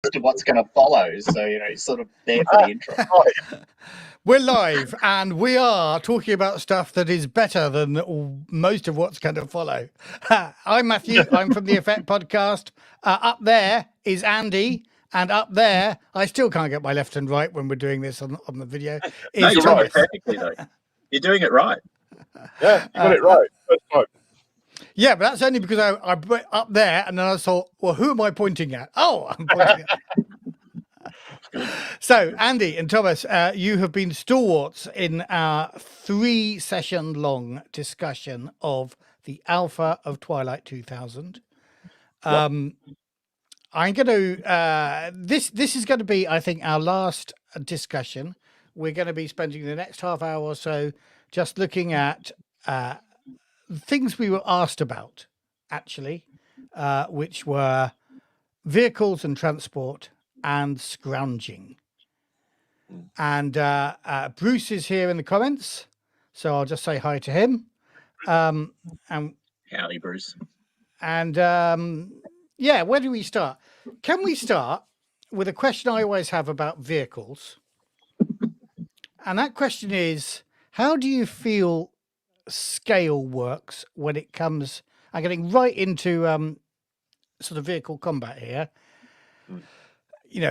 to what's going to follow. So, he's sort of there for the intro. We're live and we are talking about stuff that is better than most of what's going to follow. I'm Matthew. I'm from the Effect Podcast. Up there is Andy. And up there, I still can't get my left and right when we're doing this on the video. No, you're Thomas. right perfectly, though. You're doing it right. Yeah, you got it right. First time. Yeah, but that's only because I put up there and then I thought, well, who am I pointing at? Oh, I'm pointing at. So, Andy and Thomas, you have been stalwarts in our 3-session-long discussion of the alpha of Twilight 2000. I'm going to this is going to be, I think, our last discussion. We're going to be spending the next half hour or so just looking at things we were asked about, actually, which were vehicles and transport and scrounging. And Bruce is here in the comments, so I'll just say hi to him. And howdy, Bruce. And yeah, where do we start? Can we start with a question I always have about vehicles? And that question is, how do you feel scale works when it comes? I'm getting right into sort of vehicle combat here.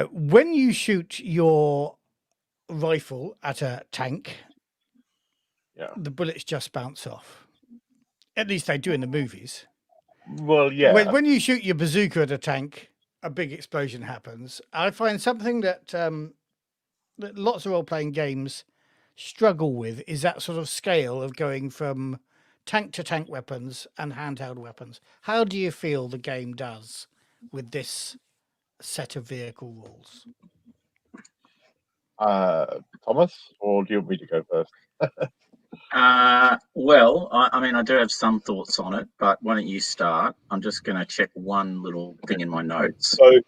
When you shoot your rifle at a tank, the bullets just bounce off. At least they do in the movies. Well, yeah. When you shoot your bazooka at a tank, a big explosion happens. I find something that that lots of role-playing games struggle with is that sort of scale of going from tank to tank weapons and handheld weapons. How do you feel the game does with this set of vehicle rules? Thomas, or do you want me to go first? Well, I do have some thoughts on it, but why don't you start? I'm just going to check one little thing in my notes. So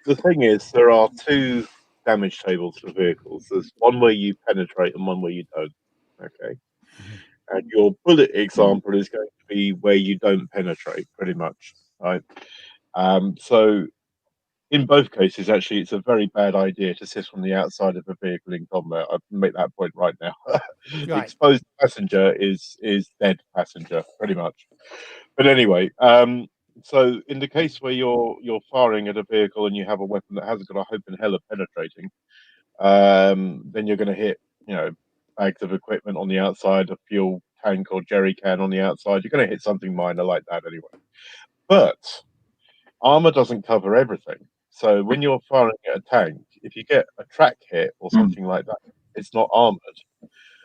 the thing is, there are two damage tables for vehicles. There's one where you penetrate and one where you don't. Okay. And your bullet example is going to be where you don't penetrate, pretty much. Right. So in both cases, actually, it's a very bad idea to sit on the outside of a vehicle in combat. I'll make that point right now. Right. Exposed passenger is dead passenger, pretty much. But anyway, so in the case where you're firing at a vehicle and you have a weapon that hasn't got a hope in hell of penetrating, then you're going to hit, bags of equipment on the outside, a fuel tank or jerry can on the outside. You're going to hit something minor like that anyway. But armor doesn't cover everything. So when you're firing at a tank, if you get a track hit or something like that, it's not armored.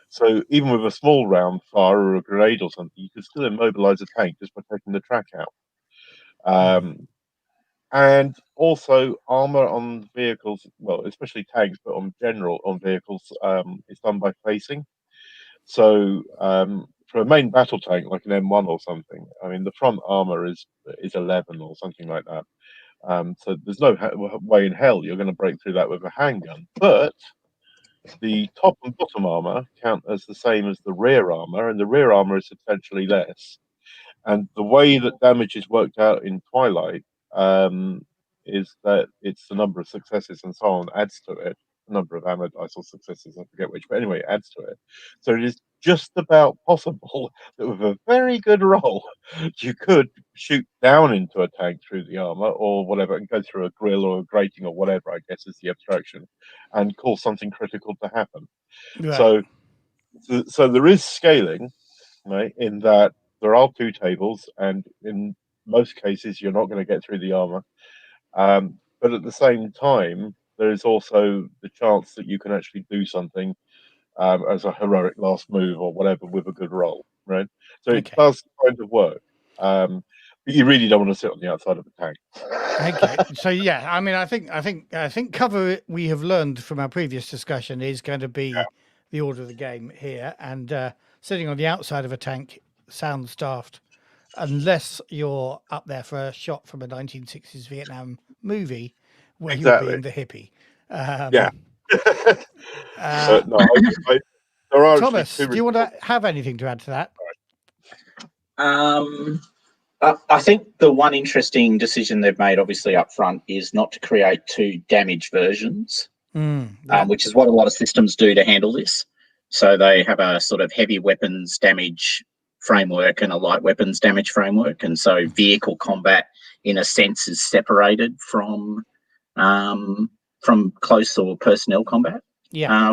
So even with a small round fire or a grenade or something, you can still immobilize a tank just by taking the track out. And also armor on vehicles, well, especially tanks, but on vehicles, is done by facing. So for a main battle tank like an M1 or something, I mean, the front armor is 11 or something like that. So there's no way in hell you're going to break through that with a handgun. But the top and bottom armor count as the same as the rear armor, and the rear armor is substantially less. And the way that damage is worked out in Twilight is that it's the number of successes and so on adds to it. The number of ammo dice or successes, I forget which, but anyway, it adds to it. So it is just about possible that with a very good roll, you could shoot down into a tank through the armor or whatever and go through a grill or a grating or whatever, I guess is the abstraction, and cause something critical to happen. Right. So there is scaling, right, in that there are two tables, and in most cases, you're not going to get through the armor. But at the same time, there is also the chance that you can actually do something as a heroic last move or whatever with a good roll, right? So it does kind of work. But you really don't want to sit on the outside of a tank. Okay. So yeah, I mean, I think cover we have learned from our previous discussion is going to be the order of the game here, and sitting on the outside of a tank sounds daft unless you're up there for a shot from a 1960s Vietnam movie where you're being the hippie. Thomas, do you want to have anything to add to that? I think the one interesting decision they've made, obviously up front, is not to create two damage versions, which is what a lot of systems do to handle this. So they have a sort of heavy weapons damage framework and a light weapons damage framework, and so vehicle combat, in a sense, is separated from close or personnel combat.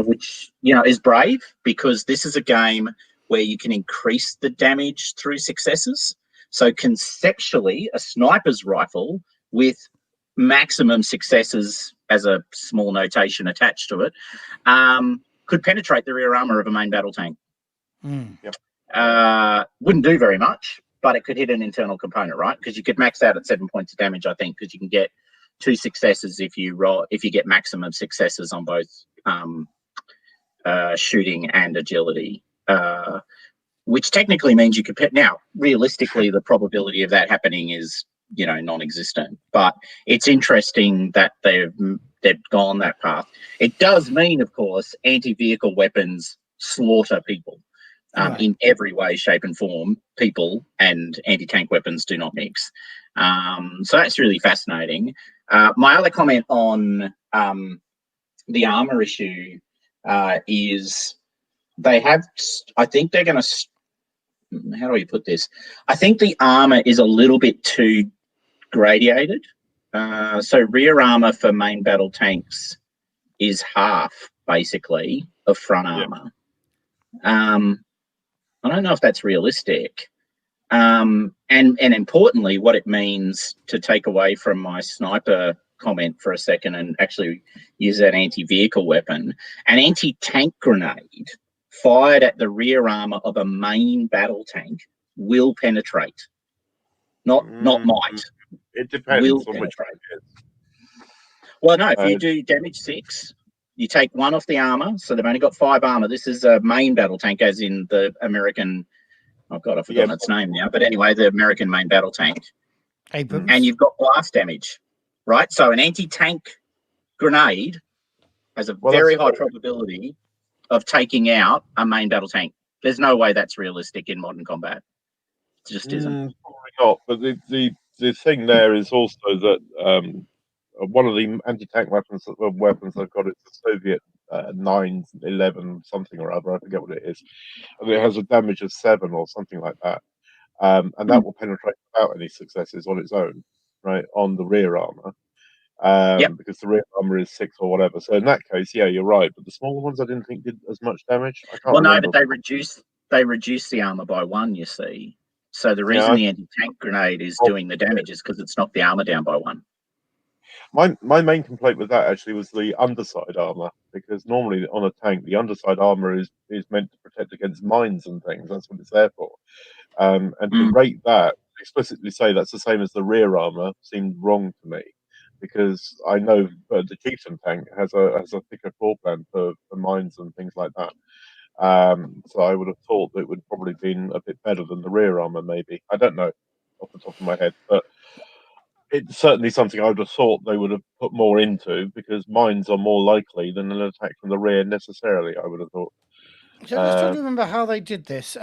Which is brave, because this is a game where you can increase the damage through successes. So conceptually, a sniper's rifle with maximum successes as a small notation attached to it could penetrate the rear armor of a main battle tank. Wouldn't do very much, but it could hit an internal component, right? Because you could max out at 7 points of damage, I think, because you can get 2 successes if you get maximum successes on both shooting and agility. Which technically means you could now, realistically, the probability of that happening is, non-existent. But it's interesting that they've gone that path. It does mean, of course, anti-vehicle weapons slaughter people in every way, shape, and form. People and anti-tank weapons do not mix. So that's really fascinating. My other comment on the armor issue is they have. I think they're going to. How do I put this? I think the armor is a little bit too gradiated. So rear armor for main battle tanks is half, basically, of front armor. I don't know if that's realistic. And importantly, what it means, to take away from my sniper comment for a second and actually use that anti-vehicle weapon, an anti-tank grenade fired at the rear armor of a main battle tank will penetrate. Not might. It depends will on which penetrate. one it is. Well, no, if you do damage 6, you take 1 off the armor, so they've only got 5 armor. This is a main battle tank, as in the American, oh God, I've forgotten its name now. But anyway, the American main battle tank. Abrams. And you've got blast damage, right? So an anti-tank grenade has a very high probability of taking out a main battle tank. There's no way that's realistic in modern combat. It just isn't. Probably not. But the thing there is also that one of the anti-tank weapons I've got is the Soviet 911 something or other. I forget what it is. And it has a damage of 7 or something like that. And that will penetrate without any successes on its own, right, on the rear armor. Because the rear armor is 6 or whatever. So in that case, yeah, you're right. But the smaller ones I didn't think did as much damage. I can't remember. No, but they reduce the armor by 1, you see. So the reason the anti-tank grenade is doing the damage is because it's knocked the armor down by 1. My main complaint with that actually was the underside armor, because normally on a tank the underside armor is meant to protect against mines and things. That's what it's there for. And to rate that, explicitly say that's the same as the rear armor, seemed wrong to me, because I know the Chieftain tank has a thicker core plan for mines and things like that. So I would have thought that it would probably been a bit better than the rear armor, maybe. I don't know off the top of my head, but it's certainly something I would have thought they would have put more into, because mines are more likely than an attack from the rear necessarily, I would have thought. So I'm just trying to remember how they did this.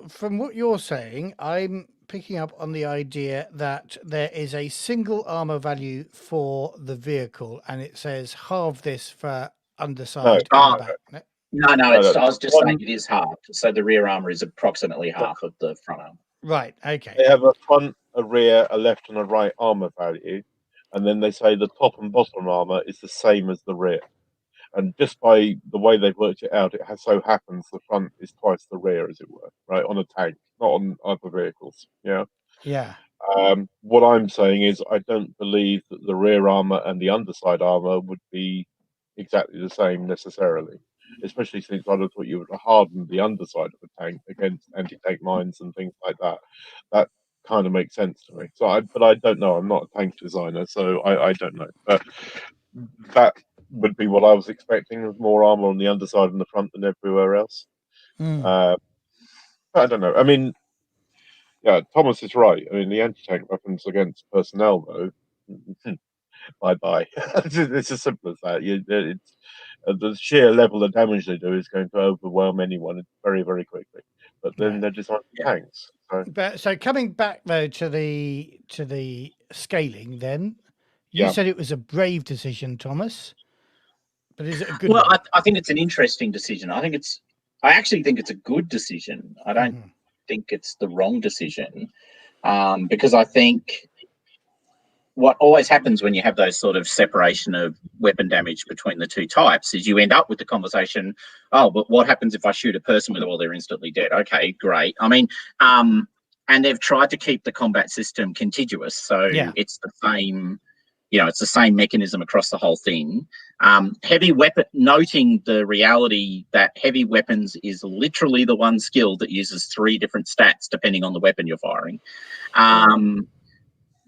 From what you're saying, I'm picking up on the idea that there is a single armor value for the vehicle, and it says halve this for underside combat. No, I was just saying it is halved. So the rear armor is approximately half of the front armor. Right, okay. They have a front, a rear, a left, and a right armor value, and then they say the top and bottom armor is the same as the rear. And just by the way they've worked it out, it so happens the front is twice the rear, as it were, right, on a tank, not on other vehicles. Yeah. What I'm saying is I don't believe that the rear armor and the underside armor would be exactly the same necessarily, especially since I thought you would harden the underside of a tank against anti-tank mines and things like that. That kind of makes sense to me. But I don't know. I'm not a tank designer, so I don't know. But that would be what I was expecting, with more armor on the underside and the front than everywhere else. But I don't know. I mean, yeah, Thomas is right. I mean, the anti-tank weapons against personnel, though, bye-bye. It's as simple as that. It's the sheer level of damage they do is going to overwhelm anyone very, very quickly. But then they're designed for tanks, But so coming back though to the scaling, then you Yeah. said it was a brave decision, Thomas. But is it a good Well, one? I think it's an interesting decision. I actually think it's a good decision. I don't think it's the wrong decision, because I think what always happens when you have those sort of separation of weapon damage between the two types is you end up with the conversation, oh, but what happens if I shoot a person with it? Well, they're instantly dead. Okay, great. I mean, and they've tried to keep the combat system contiguous, so it's the same. It's the same mechanism across the whole thing. Heavy weapon, noting the reality that heavy weapons is literally the one skill that uses 3 different stats depending on the weapon you're firing.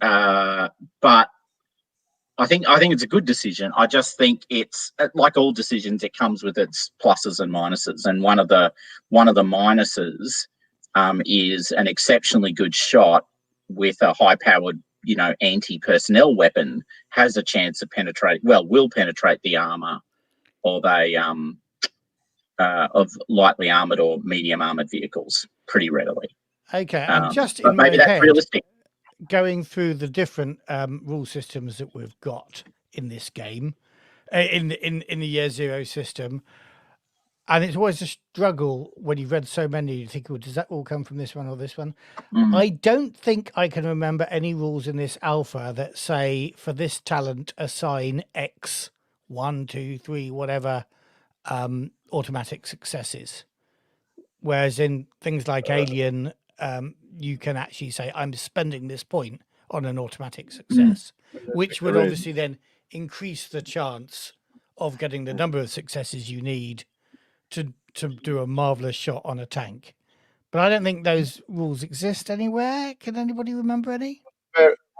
But I think it's a good decision. I just think it's like all decisions; it comes with its pluses and minuses. And one of the minuses is an exceptionally good shot with a high-powered, anti-personnel weapon has a chance of will penetrate the armor of lightly armored or medium armored vehicles pretty readily. Okay, and just but in my maybe that's head, realistic. going through the different rule systems that we've got in this game, in the Year Zero system, and it's always a struggle when you've read so many. You think, well, does that all come from this one or this one? I don't think I can remember any rules in this alpha that say for this talent assign X 1, 2, 3, whatever automatic successes. Whereas in things like Alien, you can actually say, I'm spending this point on an automatic success, which would obviously then increase the chance of getting the number of successes you need to do a marvelous shot on a tank. But I don't think those rules exist anywhere. Can anybody remember any?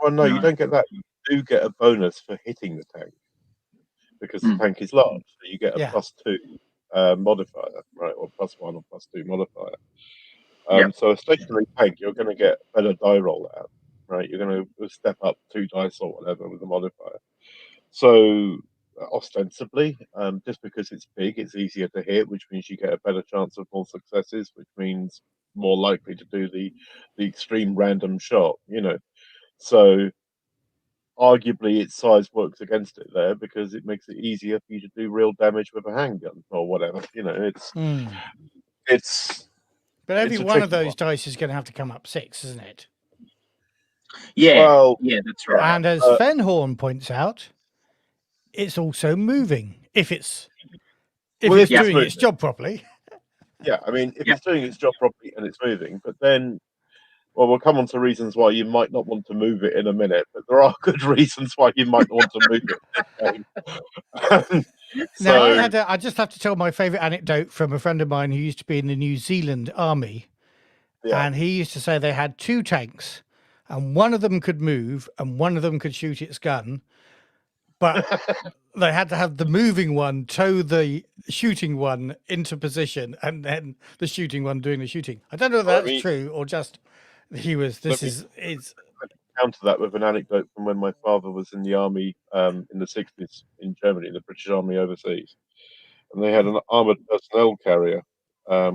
Well, no, you don't get that. You do get a bonus for hitting the tank because the tank is large. So you get a +2 modifier, right, or +1 or +2 modifier. So a stationary tank, you're going to get a better die roll out, right? You're going to step up 2 dice or whatever with the modifier. So ostensibly, just because it's big, it's easier to hit, which means you get a better chance of more successes, which means more likely to do the extreme random shot, So arguably its size works against it there because it makes it easier for you to do real damage with a handgun or whatever. It's But every it's a one of tricky those dice is going to have to come up 6, isn't it? Well, that's right. And as Fenhorn points out, it's also moving if it's doing its job properly. Yeah, I mean, if it's doing its job properly and it's moving, but then, well, we'll come on to reasons why you might not want to move it in a minute, but there are good reasons why you might want to move it. Now, I just have to tell my favourite anecdote from a friend of mine who used to be in the New Zealand Army. Yeah. And he used to say they had 2 tanks, and one of them could move and one of them could shoot its gun. But they had to have the moving one tow the shooting one into position, and then the shooting one doing the shooting. I don't know if that's true or just counter that with an anecdote from when my father was in the army in the 60s in Germany, the British Army overseas, and they had an armored personnel carrier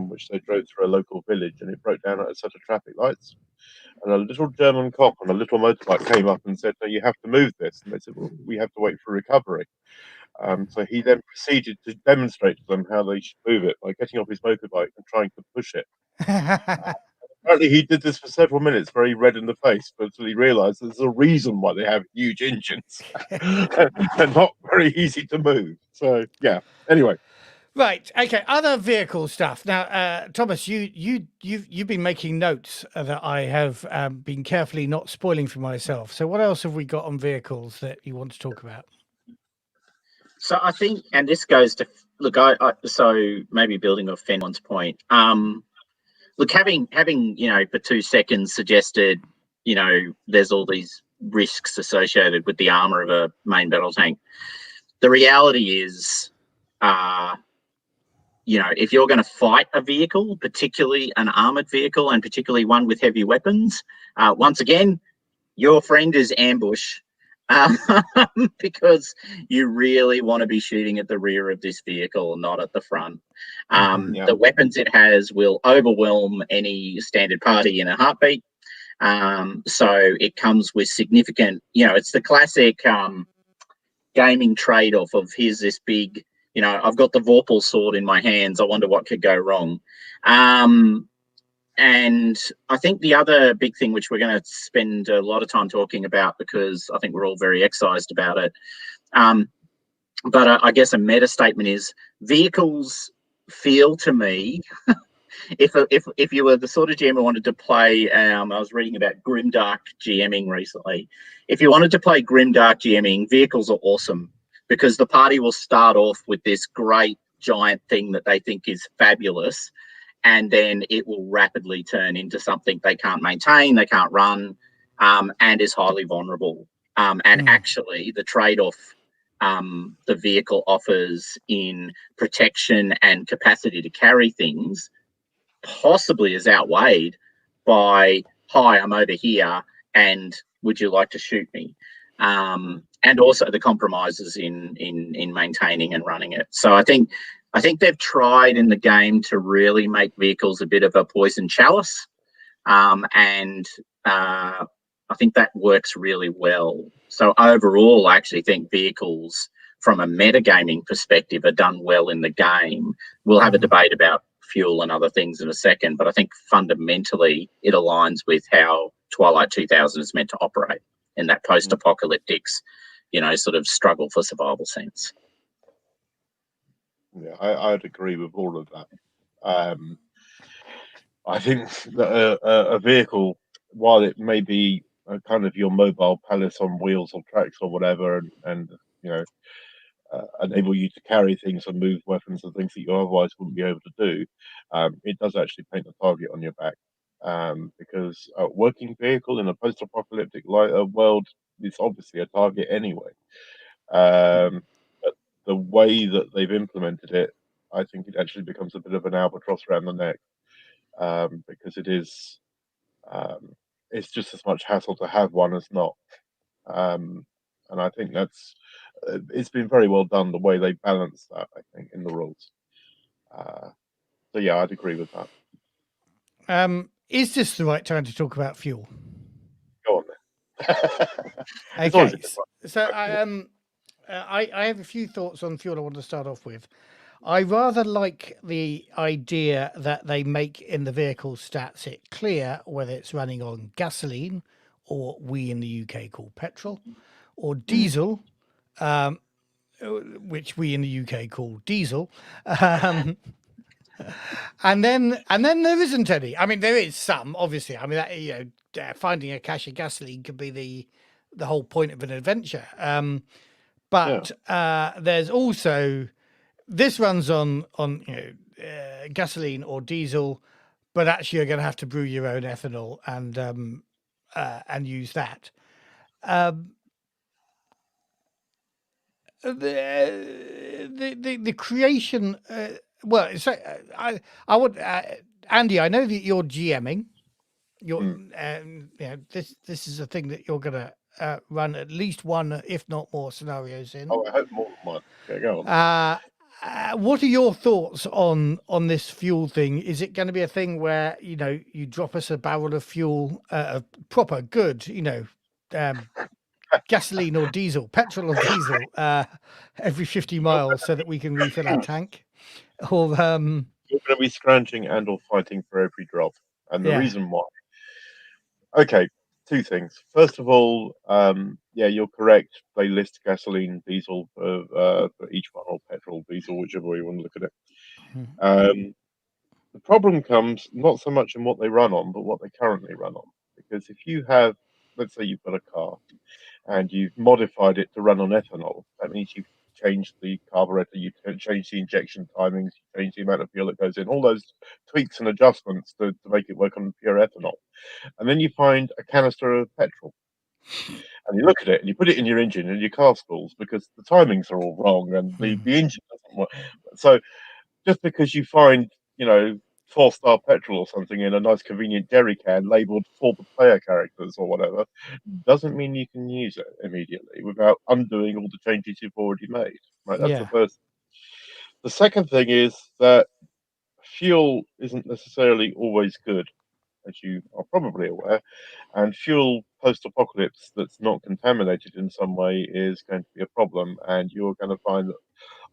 which they drove through a local village, and it broke down at a set of traffic lights. And a little German cop on a little motorbike came up and said, "No, you have to move this." And they said, "Well, we have to wait for recovery." So he then proceeded to demonstrate to them how they should move it by getting off his motorbike and trying to push it. Apparently, he did this for several minutes, very red in the face, but until he realised there's a reason why they have huge engines. They're not very easy to move. So, yeah. Anyway. Right. Okay. Other vehicle stuff. Now, Thomas, you've been making notes that I have been carefully not spoiling for myself. So, what else have we got on vehicles that you want to talk about? So I think, and this goes to look. So maybe building off Fenwan's point. Look, having for 2 seconds suggested, there's all these risks associated with the armor of a main battle tank. The reality is, if you're going to fight a vehicle, particularly an armored vehicle and particularly one with heavy weapons, once again, your friend is ambush. because you really want to be shooting at the rear of this vehicle, not at the front. Yeah. The weapons it has will overwhelm any standard party in a heartbeat. So it comes with significant, it's the classic gaming trade-off of here's this big, I've got the Vorpal sword in my hands. I wonder what could go wrong. And I think the other big thing, which we're going to spend a lot of time talking about, because I think we're all very excised about it, but I guess a meta statement is vehicles feel to me, if you were the sort of GM who wanted to play, I was reading about grimdark GMing recently. If you wanted to play grimdark GMing, vehicles are awesome because the party will start off with this great giant thing that they think is fabulous, and then it will rapidly turn into something they can't maintain, they can't run, and is highly vulnerable. Actually, the trade-off the vehicle offers in protection and capacity to carry things possibly is outweighed by, hi, I'm over here, and would you like to shoot me? And also the compromises in maintaining and running it. So I think they've tried in the game to really make vehicles a bit of a poison chalice, and I think that works really well. So overall, I actually think vehicles from a metagaming perspective are done well in the game. We'll have a debate about fuel and other things in a second, but I think fundamentally it aligns with how Twilight 2000 is meant to operate in that post-apocalyptic, sort of struggle for survival sense. Yeah, I'd agree with all of that. I think that a vehicle, while it may be kind of your mobile palace on wheels or tracks or whatever, and enable you to carry things and move weapons and things that you otherwise wouldn't be able to do, it does actually paint a target on your back. Because a working vehicle in a post-apocalyptic world is obviously a target anyway. But the way that they've implemented it, I think it actually becomes a bit of an albatross around the neck, because it's just as much hassle to have one as not. And I think it's been very well done the way they balance that, I think, in the rules. So yeah, I'd agree with that. Is this the right time to talk about fuel? Go on then. Okay, so I have a few thoughts on fuel I want to start off with. I rather like the idea that they make in the vehicle stats it clear whether it's running on gasoline, or we in the UK call petrol, or diesel, which we in the UK call diesel. And then there isn't any. I mean, there is some, obviously. I mean, finding a cache of gasoline could be the whole point of an adventure. But there's also, this runs on gasoline or diesel, but actually you're going to have to brew your own ethanol and use that. The creation. Well, so I would, Andy. I know that you're GMing. This is a thing that you're going to run at least one, if not more, scenarios in. Oh, I hope more than one. Okay, go on. What are your thoughts on this fuel thing? Is it going to be a thing where you drop us a barrel of fuel, proper good, gasoline or diesel, petrol or diesel, every 50 miles so that we can refill our tank? Or you're going to be scrounging and or fighting for every drop, and the reason why. Okay, two things. First of all, you're correct. They list gasoline, diesel for each one, or petrol, diesel, whichever way you want to look at it. The problem comes not so much in what they run on, but what they currently run on. Because if you have, let's say you've got a car and you've modified it to run on ethanol, that means you've changed the carburetor, you change the injection timings, you change the amount of fuel that goes in, all those tweaks and adjustments to make it work on pure ethanol. And then you find a canister of petrol. And you look at it and you put it in your engine and your car stalls because the timings are all wrong and the engine doesn't work. So just because you find, 4-star petrol or something in a nice convenient jerry can labeled for the player characters or whatever doesn't mean you can use it immediately without undoing all the changes you've already made. Right, that's the Yeah. first. The second thing is that fuel isn't necessarily always good, as you are probably aware, and fuel post-apocalypse that's not contaminated in some way is going to be a problem, and you're going to find that,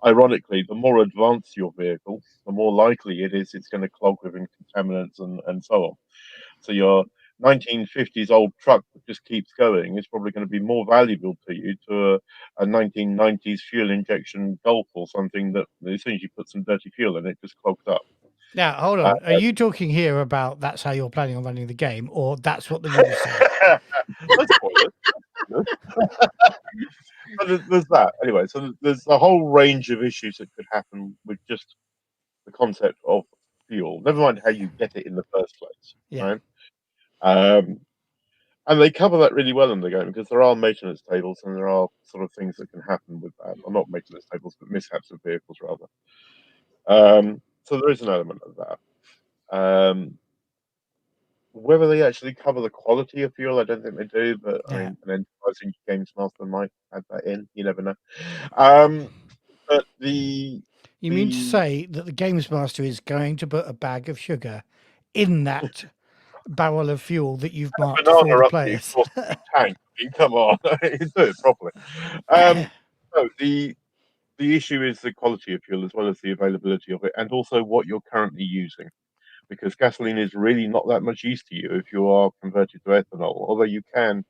ironically, the more advanced your vehicle, the more likely it is it's going to clog with contaminants and so on. So your 1950s old truck that just keeps going is probably going to be more valuable to you to a 1990s fuel injection Golf or something that as soon as you put some dirty fuel in it, just clogs up. Now, hold Uh, on. Are you talking here about that's how you're planning on running the game, or that's what the rules say? no spoilers. But there's that anyway. So there's a whole range of issues that could happen with just the concept of fuel. Never mind how you get it in the first place, Yeah. right? Um, and they cover that really well in the game because there are maintenance tables and there are sort of things that can happen with that. Or not maintenance tables, but mishaps of vehicles rather. So there is an element of that. Whether they actually cover the quality of fuel, I don't think they do. But I Yeah. mean, an enterprising games master might add that in. You never know. Um, but You mean to the say that the games master is going to put a bag of sugar in that barrel of fuel that you've marked for the banana up the players? exhaust of the tank. I mean, come on, do it properly. No, the issue is the quality of fuel as well as the availability of it, and also what you're currently using. Because gasoline is really not that much use to you if you are converted to ethanol. Although you can,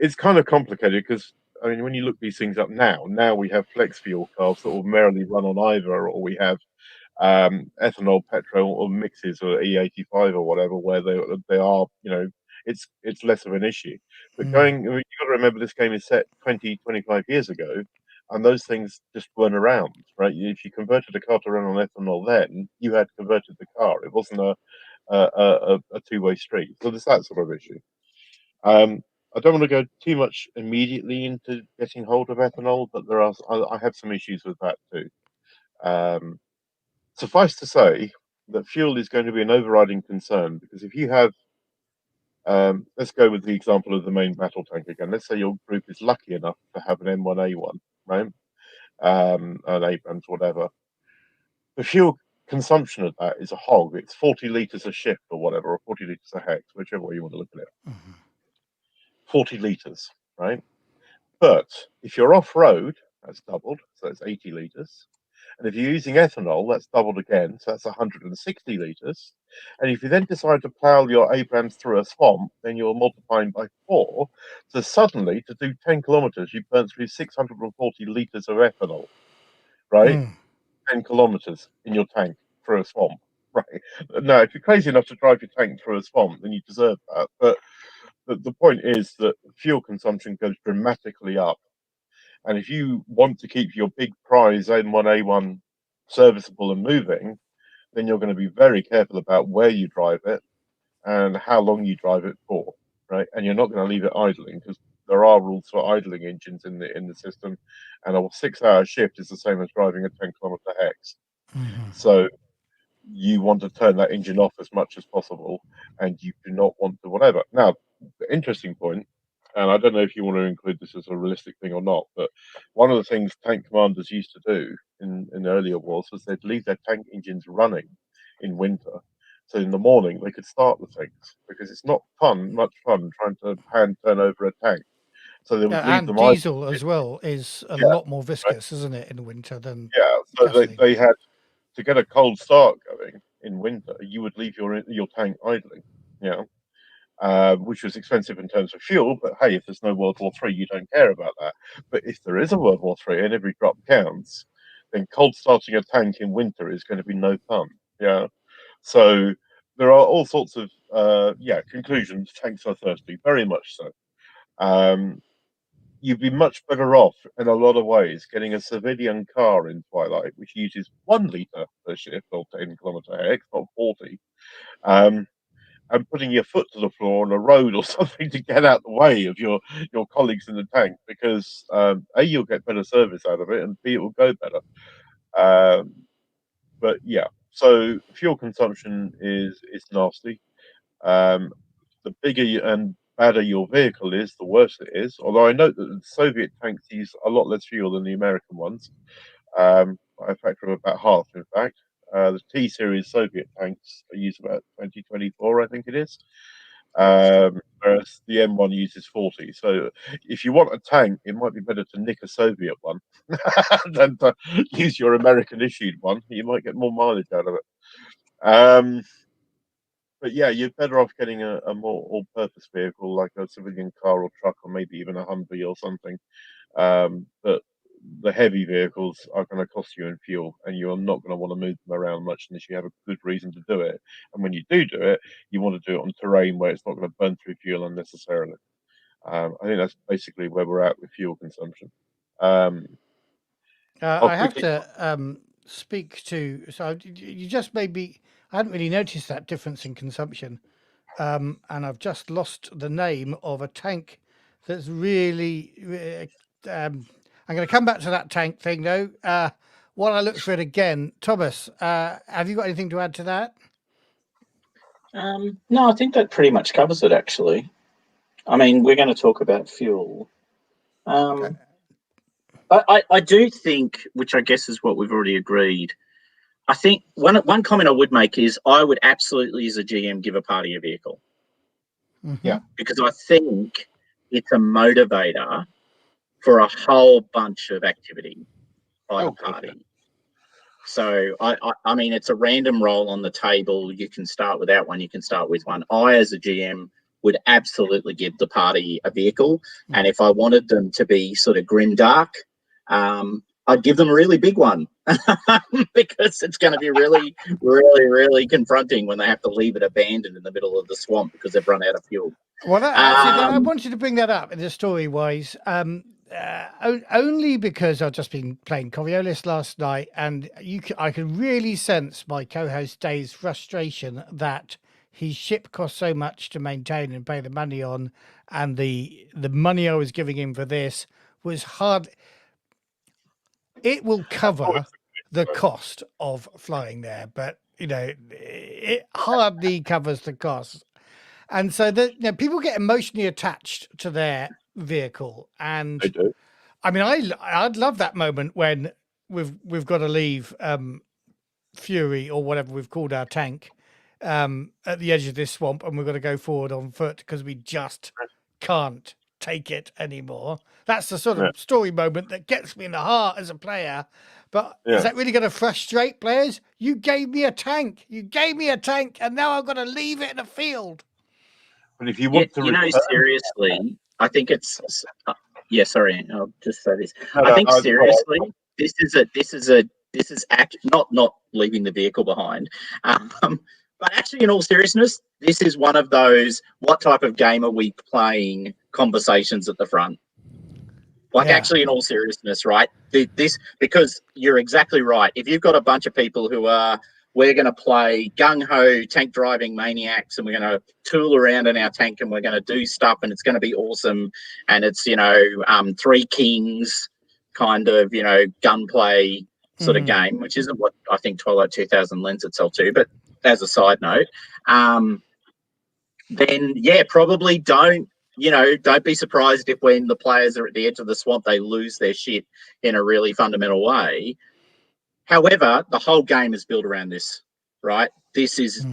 it's kind of complicated because I mean, when you look these things up now we have flex fuel cars that will merely run on either, or we have ethanol, petrol, or mixes, or E85 or whatever, where they are, it's less of an issue. But Mm, you've got to remember this game is set 20-25 years ago, and those things just weren't around, right? If you converted a car to run on ethanol, then you had converted the car. It wasn't a two-way street. So there's that sort of issue. Um, I don't want to go too much immediately into getting hold of ethanol, but I have some issues with that too. Um, Suffice to say that fuel is going to be an overriding concern because if you have, let's go with the example of the main battle tank again. Let's say your group is lucky enough to have an M1A1, right? An Abrams, whatever. The fuel consumption of that is a hog. It's 40 litres a shift or whatever, or 40 litres a hex, whichever way you want to look at it. mhm. 40 litres, right? But if you're off road, that's doubled, so it's 80 litres. And if you're using ethanol, that's doubled again, so that's 160 litres. And if you then decide to plough your Abrams through a swamp, then you're multiplying by 4. So suddenly, to do 10 kilometres, you burn through 640 litres of ethanol, right? Mm. 10 kilometres in your tank through a swamp, right? Now, if you're crazy enough to drive your tank through a swamp, then you deserve that. But the point is that fuel consumption goes dramatically up. And if you want to keep your big prize M1A1 serviceable and moving, then you're going to be very careful about where you drive it and how long you drive it for, right? And you're not going to leave it idling because there are rules for idling engines in the system, and a 6-hour shift is the same as driving a 10-kilometer hex. Mhm. So you want to turn that engine off as much as possible, and you do not want to whatever. Now, the interesting point, and I don't know if you want to include this as a realistic thing or not, but one of the things tank commanders used to do in earlier wars was they'd leave their tank engines running in winter. So in the morning they could start the things because it's not much fun trying to hand turn over a tank. So they would leave And them idle. diesel as well is a Yeah, lot more right. viscous, isn't it, in the winter than Yeah. So gasoline? they had to get a cold start going in winter, you would leave your tank idling, you know, which was expensive in terms of fuel. But hey, if there's no World War III, you don't care about that. But if there is a World War III and every drop counts, then cold starting a tank in winter is going to be no fun. Yeah. So there are all sorts of conclusions. Tanks are thirsty, very much so. Um, you'd be much better off in a lot of ways getting a civilian car in Twilight, which uses 1 litre per shift or 10-kilometer hex, not 40, um, and putting your foot to the floor on a road or something to get out the way of your colleagues in the tank, because A, you'll get better service out of it, and B, it will go better. Um, but yeah, So fuel consumption is nasty. Um, the bigger and badder your vehicle is, the worse it is. Although I note that the Soviet tanks use a lot less fuel than the American ones, by a factor of about half, in fact. The T series Soviet tanks use about 2024, I think it is. Whereas the M1 uses 40. So if you want a tank, it might be better to nick a Soviet one than to use your American issued one. You might get more mileage out of it. But yeah, you're better off getting a more all-purpose vehicle like a civilian car or truck, or maybe even a Humvee or something. But the heavy vehicles are going to cost you in fuel, and you're not going to want to move them around much unless you have a good reason to do it. And when you do it, you want to do it on terrain where it's not going to burn through fuel unnecessarily. I think that's basically where we're at with fuel consumption. I'll I have quickly. to speak to. So you just made me. I hadn't really noticed that difference in consumption, and I've just lost the name of a tank that's really. I'm going to come back to that tank thing though. While I look for it again, Thomas, have you got anything to add to that? No, I think that pretty much covers it, actually. I mean, we're going to talk about fuel. Okay. I do think, which I guess is what we've already agreed, I think one comment I would make is I would absolutely, as a GM, give a party a vehicle. Yeah. Because I think it's a motivator for a whole bunch of activity by the party. So, I mean, it's a random roll on the table. You can start without one. You can start with one. I, as a GM, would absolutely give the party a vehicle. And if I wanted them to be sort of grim dark, I'd give them a really big one because it's going to be really, really, really confronting when they have to leave it abandoned in the middle of the swamp because they've run out of fuel. Well, I wanted to bring that up in the story wise, only because I've just been playing Coriolis last night, and I could really sense my co-host Dave's frustration that his ship cost so much to maintain and pay the money on, and the money I was giving him for this was hard. It will cover the cost of flying there, but it hardly covers the cost. And so people get emotionally attached to their vehicle, and They do. I mean, I'd love that moment when we've got to leave Fury or whatever we've called our tank at the edge of this swamp, and we've got to go forward on foot because we just can't take it anymore. That's the sort of story moment that gets me in the heart as a player. But is that really going to frustrate players? You gave me a tank. You gave me a tank, and now I've got to leave it in a field. But if you want to return, seriously, I think it's sorry, I'll just say this. No, I think no, seriously, this is not leaving the vehicle behind. But actually, in all seriousness, this is one of those what type of game are we playing conversations at the front. Like, actually, in all seriousness, right? This, because you're exactly right. If you've got a bunch of people who are, we're going to play gung-ho tank driving maniacs, and we're going to tool around in our tank, and we're going to do stuff, and it's going to be awesome, and it's, Three Kings kind of, gunplay sort of game, which isn't what I think Twilight 2000 lends itself to. But as a side note, then, probably don't be surprised if when the players are at the edge of the swamp, they lose their shit in a really fundamental way. However, the whole game is built around this, right? This is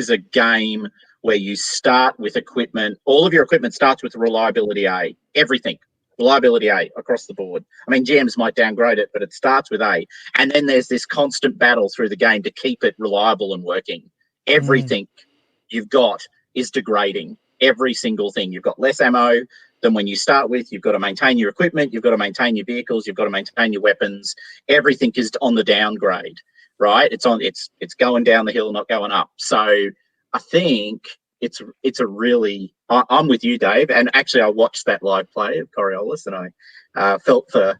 a game where you start with equipment. All of your equipment starts with reliability A. Everything. Reliability A across the board. I mean, GMs might downgrade it, but it starts with A. And then there's this constant battle through the game to keep it reliable and working. Everything you've got is degrading. Every single thing. You've got less ammo than when you start with. You've got to maintain your equipment. You've got to maintain your vehicles. You've got to maintain your weapons. Everything is on the downgrade, right? It's going down the hill, not going up. So I think it's a really. I'm with you, Dave. And actually, I watched that live play of Coriolis, and I felt for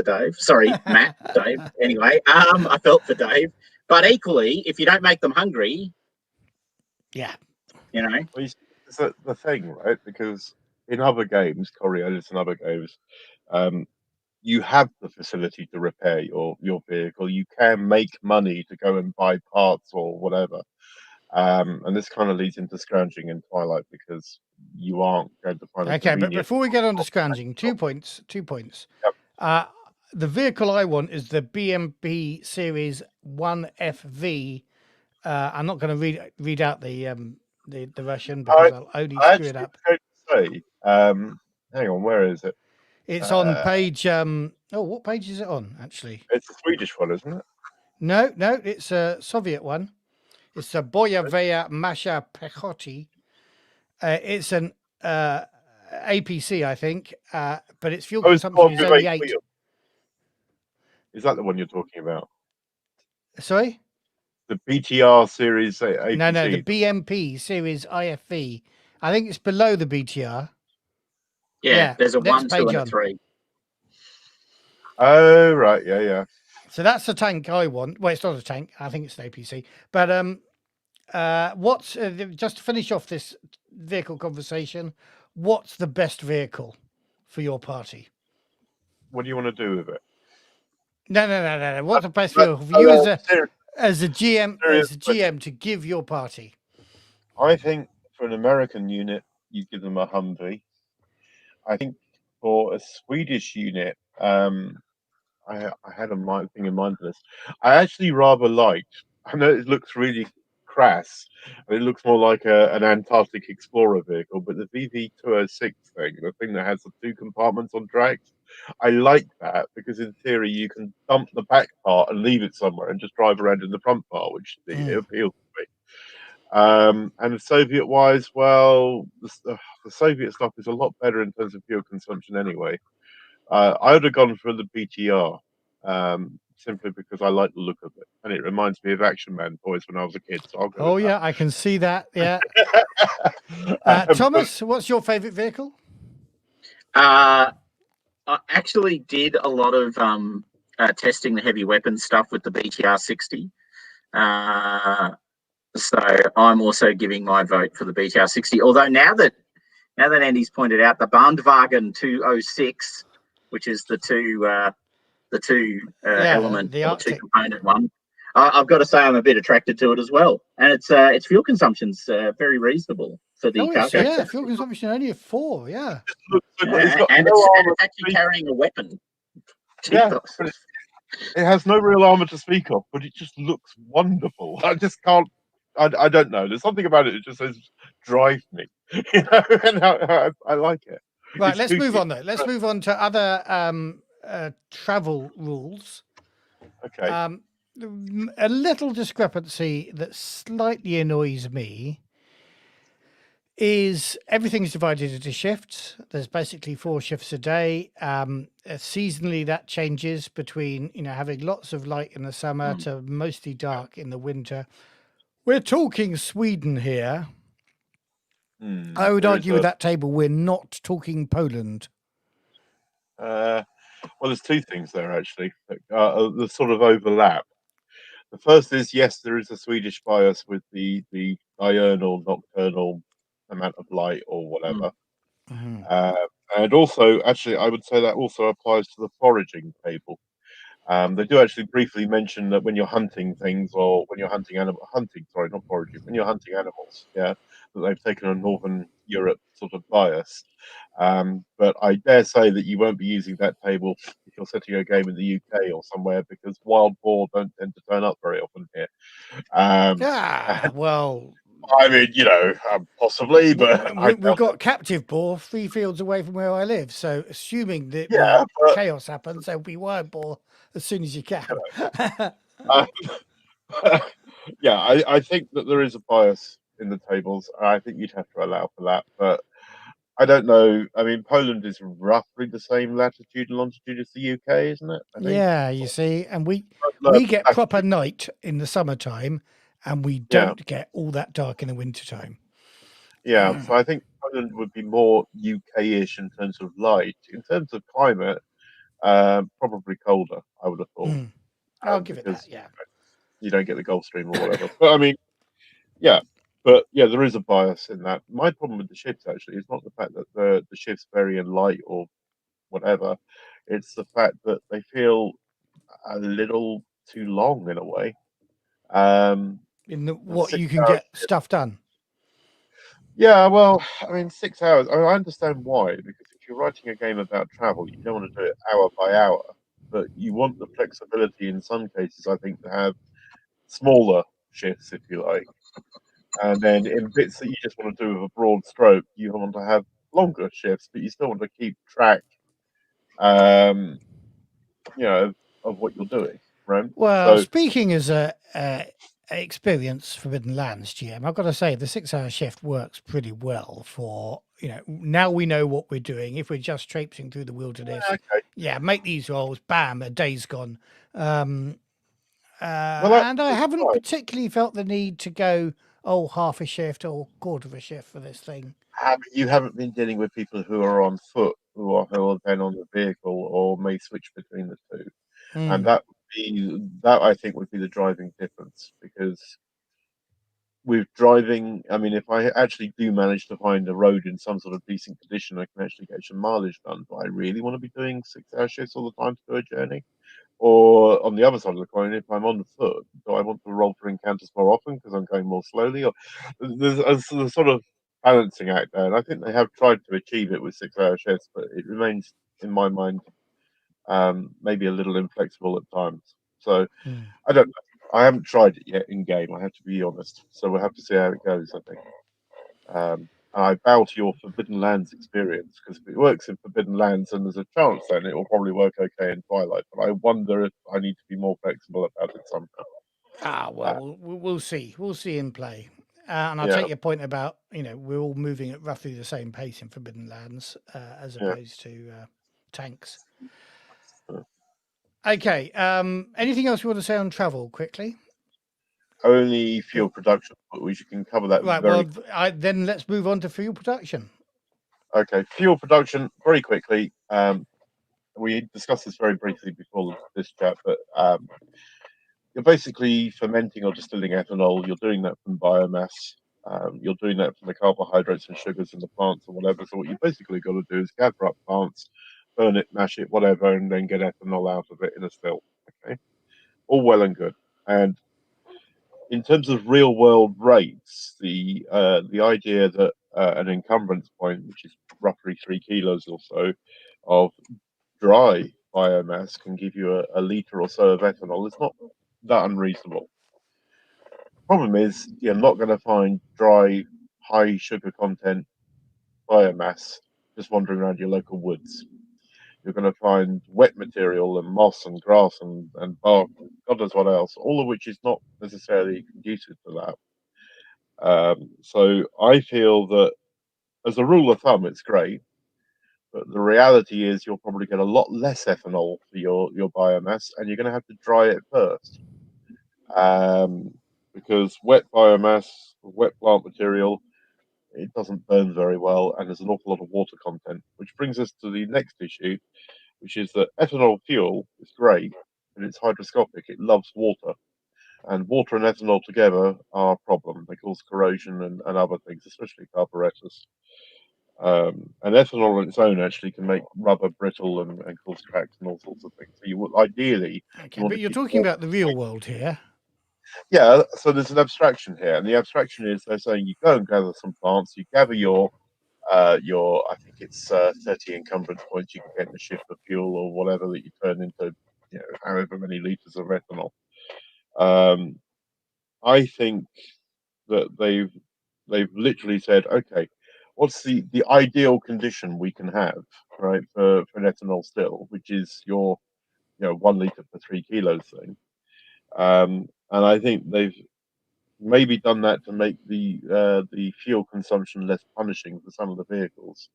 Dave. Sorry, Matt, Dave. Anyway, I felt for Dave. But equally, if you don't make them hungry, well, it's the thing, right? Because in other games, Coriolis and other games, you have the facility to repair your vehicle. You can make money to go and buy parts or whatever. And this kind of leads into scrounging in Twilight because you aren't going to find a Okay, but convenient. before we get on to scrounging, 2 points. Yep. The vehicle I want is the BMP Series 1FV. I'm not going to read out the Russian because I'll only I screw it actually up. was going to say, hang on, where is it? It's on page. What page is it on? Actually, It's a Swedish one, isn't it? no, it's a Soviet one. It's a Boyavaya Masha Pechotti. It's an APC, I think, but its fuel Oh, it's the one consumption is with only 8 8. wheels. Is that the one you're talking about? Sorry? The BTR series APC? No, the BMP Series IFV. I think it's below the BTR. Yeah, there's a next 1, 2, page and a on. 3. Oh, right. Yeah. So that's the tank I want. Well, it's not a tank. I think it's an APC. But what's just to finish off this vehicle conversation? What's the best vehicle for your party? What do you want to do with it? No. What's the best vehicle for you as a GM to give your party? I think for an American unit, you give them a Humvee. I think for a Swedish unit, I had a thing in mind for this. I actually rather liked. I know it looks really crass, and it looks more like an Antarctic explorer vehicle, but the VV206 thing, the thing that has the 2 compartments on tracks, I like that because in theory you can dump the back part and leave it somewhere and just drive around in the front part, which it appeals to me. And Soviet wise, well, the Soviet stuff is a lot better in terms of fuel consumption anyway. I would have gone for the BTR simply because I like the look of it, and it reminds me of Action Man toys when I was a kid. So I'll go. Oh with yeah, I can see that. Yeah. Thomas, what's your favourite vehicle? I actually did a lot of testing the heavy weapons stuff with the BTR 60. So I'm also giving my vote for the BTR 60. Although now that Andy's pointed out the Bandwagen 206, which is the two element the or the 2 Arctic component one, I've got to say I'm a bit attracted to it as well. And its fuel consumption's very reasonable for the cargo. Yeah, fuel consumption only of 4. Yeah. It's actually carrying a weapon. Yeah, but it has no real armor to speak of, but it just looks wonderful. I just can't. I don't know. There's something about it that just says "drive me," you know, and I like it. Right, let's move on though. Let's move on to other travel rules. Okay. A little discrepancy that slightly annoys me is everything's divided into shifts. There's basically 4 shifts a day. Seasonally, that changes between having lots of light in the summer to mostly dark in the winter. We're talking Sweden here. I would argue with that table we're not talking Poland. Well, there's 2 things there actually that sort of overlap. The first is yes, there is a Swedish bias with the diurnal, nocturnal amount of light or whatever. And also, actually, I would say that also applies to the foraging table. They do actually briefly mention that when you're hunting things or when you're hunting not foraging, when you're hunting animals, that they've taken a Northern Europe sort of bias. But I dare say that you won't be using that table if you're setting a game in the UK or somewhere because wild boar don't tend to turn up very often here. Well, I mean, possibly, but we've got captive boar 3 fields away from where I live. So assuming that chaos happens, there'll be wild boar as soon as you can. I think that there is a bias in the tables. I think you'd have to allow for that, but I don't know. I mean, Poland is roughly the same latitude and longitude as the UK, isn't it? I think. Yeah, you see, and we get proper night in the summertime, and we don't get all that dark in the wintertime. Yeah, so I think Poland would be more UK-ish in terms of light. In terms of climate, probably colder, I would have thought. I'll give it that, yeah. You don't get the Gulf Stream or whatever. But I mean, there is a bias in that. My problem with the ships, actually, is not the fact that the ships vary in light or whatever. It's the fact that they feel a little too long in a way. Um, In the, a what you can 6 hour get stuff done. Yeah, well, I mean, 6 hours. I understand why, because if you're writing a game about travel, you don't want to do it hour by hour, but you want the flexibility in some cases, I think, to have smaller shifts, if you like. And then in bits that you just want to do with a broad stroke, you want to have longer shifts, but you still want to keep track, um, you know, of what you're doing, right? Well, So, speaking as a experienced Forbidden Lands GM, I've got to say the 6 hour shift works pretty well for, now we know what we're doing. If we're just traipsing through the wilderness, okay. yeah, make these rolls, bam, a day's gone. Um, Well, and I that's haven't fine. particularly felt the need to go, oh, half a shift or quarter of a shift for this thing. You haven't been dealing with people who are on foot, who are then on the vehicle, or may switch between the two. And Mm, that I think would be the driving difference, because with driving, I mean, if I actually do manage to find a road in some sort of decent condition, I can actually get some mileage done. But I really want to be doing 6 hour shifts all the time to do a journey. Or on the other side of the coin, if I'm on the foot, do I want to roll for encounters more often because I'm going more slowly? Or there's a sort of balancing act there, and I think they have tried to achieve it with 6 hour shifts, but it remains, in my mind, maybe a little inflexible at times. So mm. I don't know. I haven't tried it yet in game. I have to be honest. So we'll have to see how it goes. I think. I bow to your Forbidden Lands experience, because if it works in Forbidden Lands, and there's a chance then it will probably work okay in Twilight. But I wonder if I need to be more flexible about it somehow. Well, Uh, we'll see. We'll see in play. And I yeah, take your point about, we're all moving at roughly the same pace in Forbidden Lands as yeah. opposed to tanks. Uh, Okay. Anything else you want to say on travel quickly? Only If, fuel production, but we can cover that right. very. Well, then let's move on to fuel production. Okay, fuel production very quickly. We discussed this very briefly before this chat, but you're basically fermenting or distilling ethanol. You're doing that from biomass. You're doing that from the carbohydrates and sugars in the plants or whatever. So what you basically got to do is gather up plants, burn it, mash it, whatever, and then get ethanol out of it in a still. Okay, all well and good. And in terms of real world rates, the idea that an encumbrance point, which is roughly 3 kilos or so, of dry biomass can give you a litre or so of ethanol is not that unreasonable. Problem is, you're not going to find dry, high sugar content biomass just wandering around your local woods. You're going to find wet material and moss and grass and bark, and God knows what else, all of which is not necessarily conducive to that. So I feel that, as a rule of thumb, it's great, but the reality is you'll probably get a lot less ethanol for your biomass, and you're going to have to dry it first. Um, because wet biomass, wet plant material, it doesn't burn very well, and there's an awful lot of water content. Which brings us to the next issue, which is that ethanol fuel is great, but it's hygroscopic. It loves water, and water and ethanol together are a problem. They cause corrosion and other things, especially carburetors. And ethanol on its own actually can make rubber brittle and cause cracks and all sorts of things. So you would ideally you Okay, want but to you're keep talking water. about the real world here. Yeah, so there's an abstraction here, and the abstraction is they're saying you go and gather some plants, you gather your I think it's 30 encumbrance points you can get in a shift of fuel or whatever that you turn into, however many liters of ethanol. Um, I think that they've literally said, okay, what's the ideal condition we can have, right, for an ethanol still, which is your 1 liter per 3 kilos thing. And I think they've maybe done that to make the fuel consumption less punishing for some of the vehicles.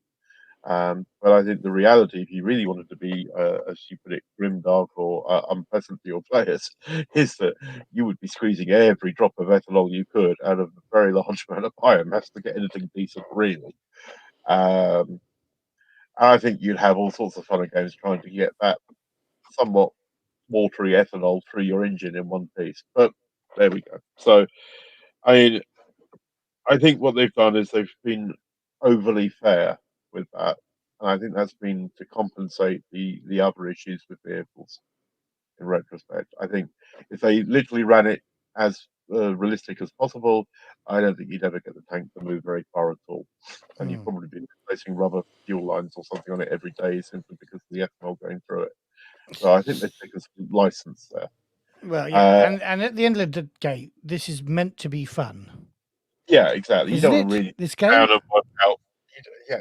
But I think the reality, if you really wanted to be, as you put it, grimdark or unpleasant for your players, is that you would be squeezing every drop of ethanol you could out of a very large amount of biomass to get anything decent, really. Um, and I think you'd have all sorts of fun and games trying to get that somewhat watery ethanol through your engine in one piece. But there we go. So, I mean, I think what they've done is they've been overly fair with that. and I think that's been to compensate the other issues with vehicles. In retrospect, I think if they literally ran it as realistic as possible, I don't think you'd ever get the tank to move very far at all, and you'd probably be replacing rubber fuel lines or something on it every day simply because of the ethanol going through it. So I think they've taken some license there. Well, yeah, and at the end of the day, this is meant to be fun. Yeah, exactly. Isn't You don't it? really This game? kind of work out.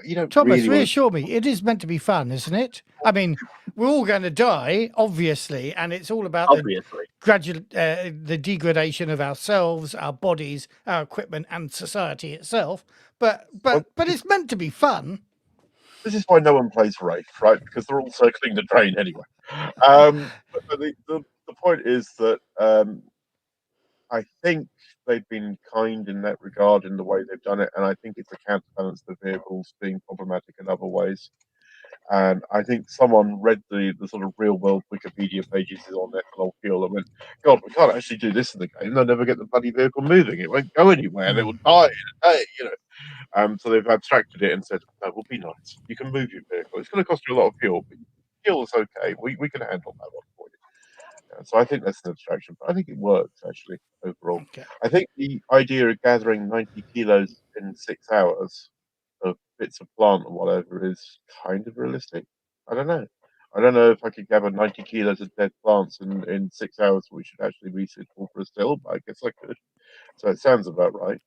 You don't Thomas, really want reassure me. It is meant to be fun, isn't it? I mean, we're all going to die, obviously, and it's all about Obviously. the degradation of ourselves, our bodies, our equipment, and society itself. But it's meant to be fun. This is why no one plays Wraith, right? Because they're all circling the drain anyway. But the point is that I think they've been kind in that regard in the way they've done it, and I think it's a counterbalance to vehicles being problematic in other ways. And I think someone read the sort of real world Wikipedia pages on ethanol fuel and went, God, we can't actually do this in the game. They'll never get the bloody vehicle moving. It won't go anywhere. And it will die in a day, you know. So they've abstracted it and said, no, we'll be nice. You can move your vehicle. It's going to cost you a lot of fuel, but fuel is okay. We can handle that one for you. So I think that's an abstraction, but I think it works actually overall. Okay. I think the idea of gathering 90 kilos in 6 hours of bits of plant or whatever is kind of realistic. I don't know. I don't know if I could gather 90 kilos of dead plants in 6 hours, which should actually be suitable for a still, but I guess I could. So it sounds about right.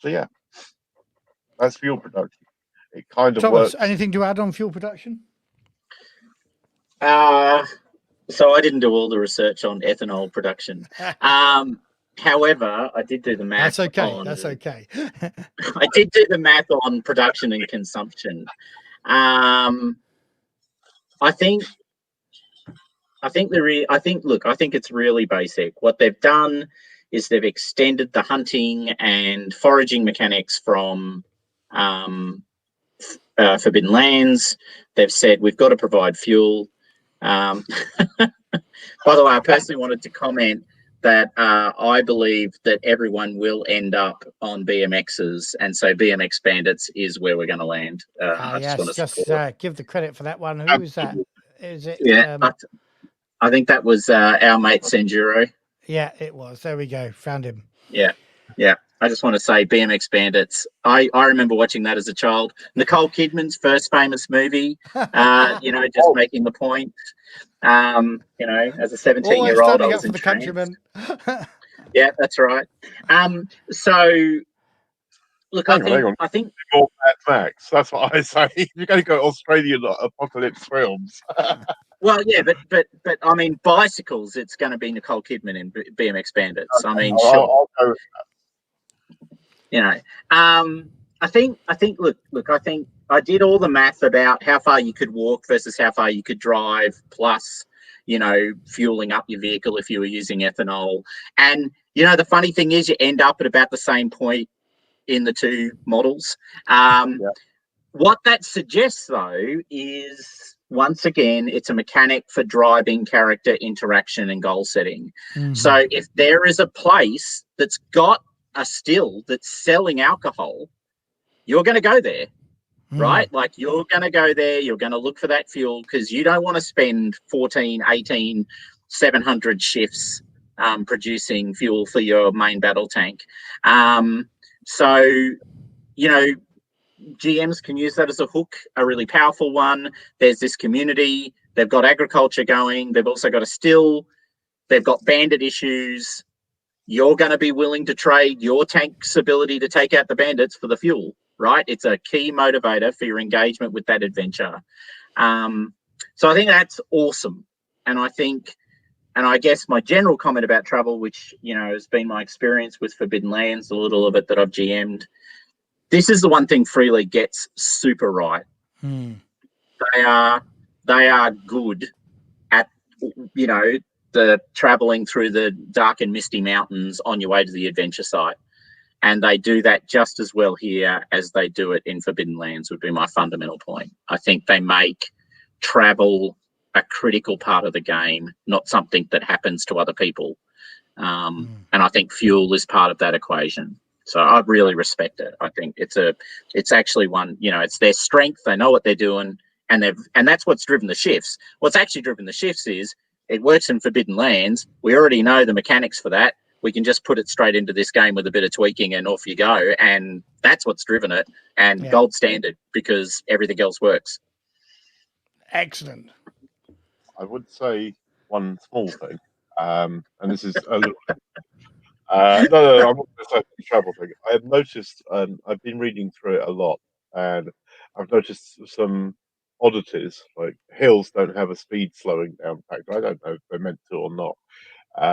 So yeah, that's fuel production. It kind of Thomas, works. anything to add on fuel production? So I didn't do all the research on ethanol production. However, I did do the math. That's okay. On, That's okay. I did do the math on production and consumption. I think it's really basic. What they've done is they've extended the hunting and foraging mechanics from Forbidden Lands. They've said we've got to provide fuel. By the way, I personally wanted to comment that I believe that everyone will end up on BMXs, and so BMX Bandits is where we're going to land. I just want to give the credit for that one. Who was that? Is it? Yeah, I think that was our mate Senjuro. Yeah, it was. There we go. Found him. Yeah. I just want to say BMX Bandits. I remember watching that as a child. Nicole Kidman's first famous movie, just making the point. As a 17-year-old, I was for the countrymen. Yeah, that's right. So, look, I think more Mad Max. That's what I say. You're going to go Australian apocalypse films. Well, yeah, but I mean, bicycles. It's going to be Nicole Kidman in BMX Bandits. I mean, sure. I'll go with that. I think. Look. I think I did all the math about how far you could walk versus how far you could drive, plus, fueling up your vehicle if you were using ethanol. And the funny thing is, you end up at about the same point in the two models. What that suggests, though, is once again, it's a mechanic for driving character interaction and goal setting. Mm-hmm. So if there is a place that's got a still that's selling alcohol, you're going to go there, right? Like, you're going to go there, you're going to look for that fuel, because you don't want to spend 14, 18, 700 shifts producing fuel for your main battle tank. GMs can use that as a hook, a really powerful one. There's this community, they've got agriculture going, they've also got a still, they've got bandit issues. You're going to be willing to trade your tank's ability to take out the bandits for the fuel, right? It's a key motivator for your engagement with that adventure. So I think that's awesome. And I guess my general comment about travel, which, has been my experience with Forbidden Lands, a little of it that I've GM'd, this is the one thing Free League gets super right. They are good at, the traveling through the dark and misty mountains on your way to the adventure site. And they do that just as well here as they do it in Forbidden Lands, would be my fundamental point. I think they make travel a critical part of the game, not something that happens to other people. And I think fuel is part of that equation. So I really respect it. I think it's actually one, it's their strength. They know what they're doing, and that's what's driven the shifts. What's actually driven the shifts is it works in Forbidden Lands. We already know the mechanics for that. We can just put it straight into this game with a bit of tweaking, and off you go. And that's what's driven it, and gold standard, because everything else works. Excellent. I would say one small thing, and this is a little. No, I'm not going to say the travel thing. I have noticed, I've been reading through it a lot, and I've noticed some oddities, like hills don't have a speed slowing down factor. I don't know if they're meant to or not.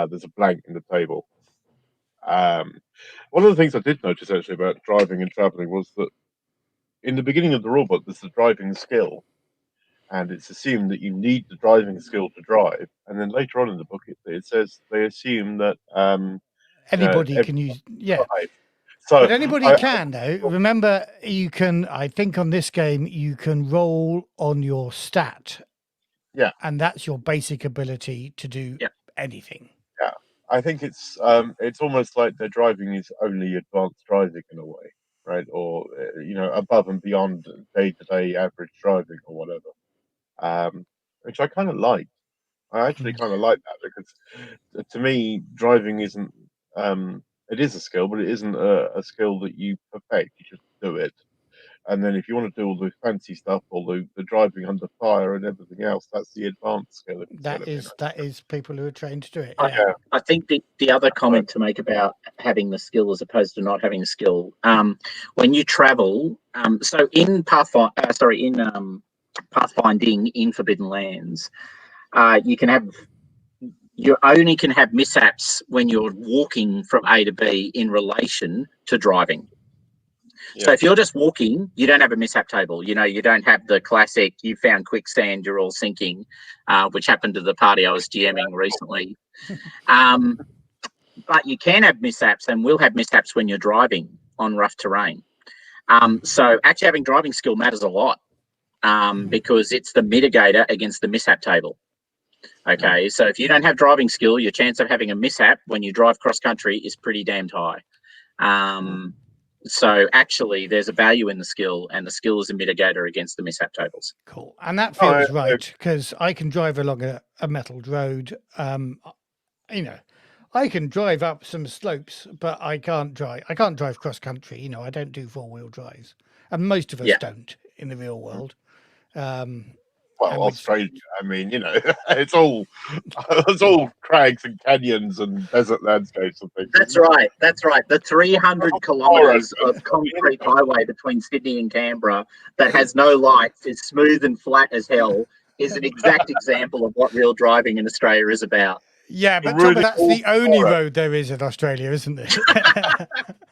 There's a blank in the table. One of the things I did notice actually about driving and traveling was that in the beginning of the rulebook, there's the driving skill, and it's assumed that you need the driving skill to drive. And then later on in the book, it says they assume that anybody can use, drive. So but anybody can though. Remember, you can. I think on this game, you can roll on your stat. Yeah, and that's your basic ability to do anything. Yeah, I think it's almost like their driving is only advanced driving in a way, right? Or above and beyond day-to-day average driving or whatever. Which I kind of like. I actually kind of like that, because to me, driving isn't. It is a skill, but it isn't a skill that you perfect. You just do it, and then if you want to do all the fancy stuff, all the driving under fire and everything else, that's the advanced skill. That is people who are trained to do it. I think the other comment to make about having the skill as opposed to not having the skill, when you travel, so in Pathfinding in Forbidden Lands, you only can have mishaps when you're walking from A to B in relation to driving. So if you're just walking, you don't have a mishap table. You don't have the classic, you found quicksand, you're all sinking, which happened to the party I was GMing recently. But you can have mishaps, and will have mishaps when you're driving on rough terrain. So actually having driving skill matters a lot, because it's the mitigator against the mishap table. Okay, so if you don't have driving skill, your chance of having a mishap when you drive cross country is pretty damned high. So actually, there's a value in the skill, and the skill is a mitigator against the mishap tables. Cool, and that feels right, because I can drive along a metalled road. I can drive up some slopes, but I can't drive cross country. I don't do 4-wheel drives, and most of us don't in the real world. Well, Australia, I mean, it's all crags and canyons and desert landscapes and things. That's right. The 300 kilometres of concrete highway between Sydney and Canberra that has no lights, is smooth and flat as hell, is an exact example of what real driving in Australia is about. Yeah, but Tom, that's the only road there is in Australia, isn't it?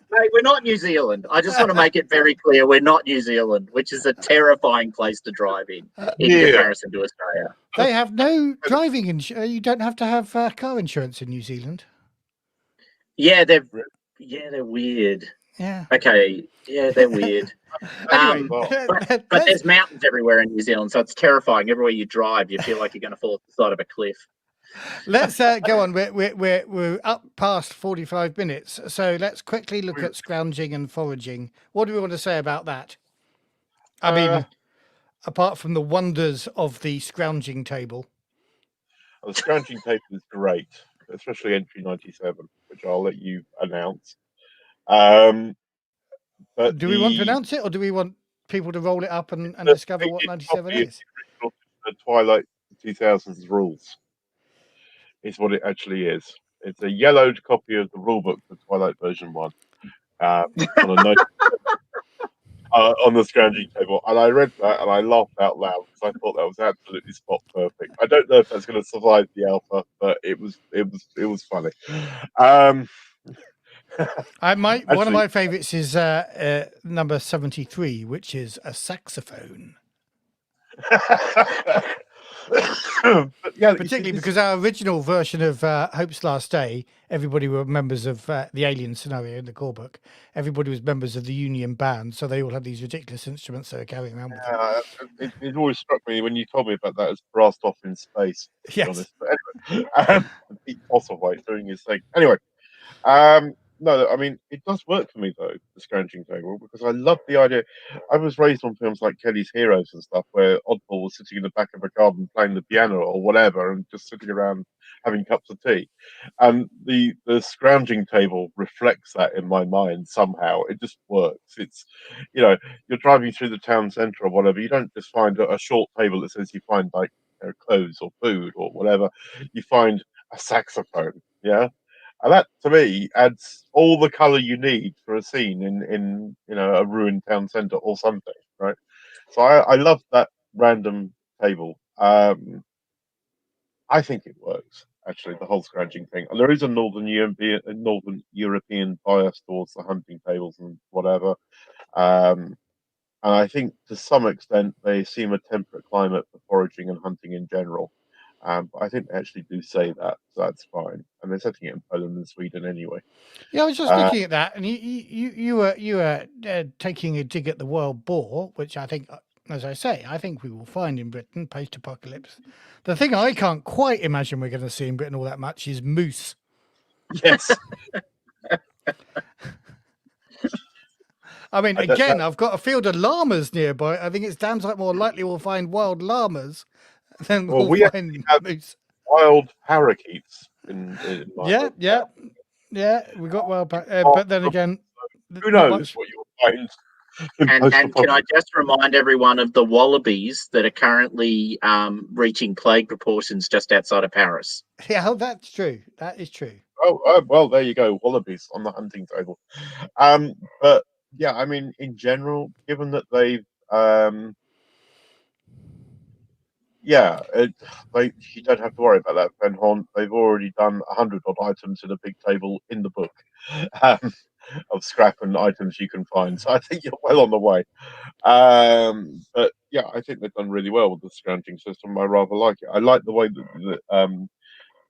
Mate, we're not New Zealand. I just want to make it very clear, we're not New Zealand, which is a terrifying place to drive in comparison to Australia. They have no driving insurance. You don't have to have car insurance in New Zealand. Yeah, they're weird. Yeah. Okay. Yeah, they're weird. Anyway, but there's mountains everywhere in New Zealand, so it's terrifying. Everywhere you drive, you feel like you're going to fall off the side of a cliff. Let's go on. We're up past 45 minutes, so let's quickly look at scrounging and foraging. What do we want to say about that? I mean, apart from the wonders of the scrounging table. The scrounging table is great, especially entry 97, which I'll let you announce. But do we want to announce it, or do we want people to roll it up and discover what 97 is? The Twilight 2000s rules is what it actually is. It's a yellowed copy of the rulebook for Twilight version 1 on the scrounging table, and I read that and I laughed out loud because I thought that was absolutely spot perfect. I don't know if that's going to survive the alpha, but it was funny. One of my favourites is number 73, which is a saxophone. Particularly because our original version of Hope's Last Day, everybody were members of the Alien scenario in the core book. Everybody was members of the Union Band, so they all had these ridiculous instruments they were carrying around with them. It always struck me when you told me about that as brassed off in space. To be honest. But anyway, Pete Postlethwaite doing his thing. Anyway, no, I mean it does work for me though, the scrounging table, because I love the idea. I was raised on films like Kelly's Heroes and stuff, where Oddball was sitting in the back of a garden playing the piano or whatever, and just sitting around having cups of tea. And the scrounging table reflects that in my mind somehow. It just works. It's, you're driving through the town centre or whatever. You don't just find a short table that says you find like clothes or food or whatever. You find a saxophone. Yeah. And that, to me, adds all the colour you need for a scene in a ruined town centre or something, right? So I love that random table. I think it works, actually, the whole scrounging thing. And there is a Northern European bias towards the hunting tables and whatever. Um, and I think to some extent they seem a temperate climate for foraging and hunting in general. But I think they actually do say that, so that's fine. And they're setting it in Poland and Sweden anyway. Yeah, I was just Uh, looking at that, and you were taking a dig at the wild boar, which I think, as I say, I think we will find in Britain post-apocalypse. The thing I can't quite imagine we're going to see in Britain all that much is moose. yes. I mean, I don't again, know. I've got a field of llamas nearby. I think it's damn sight more likely we'll find wild llamas than Well, we'll we actually find have moose. wild parakeets in my Yeah, hometown. we got wild, Oh, but then again, who not knows much. what you'll find in And can I post-apocalypse? just remind everyone of the wallabies that are currently reaching plague proportions just outside of Paris? Yeah, oh, that's true. That is true. Well, there you go, wallabies on the hunting table. But yeah, I mean, in general, given that they've yeah, you don't have to worry about that, Ben Horn. They've already done 100 odd items in a big table in the book um, of scrap and items you can find. So I think you're well on the way. But yeah, I think they've done really well with the scrounging system. I rather like it. I like the way that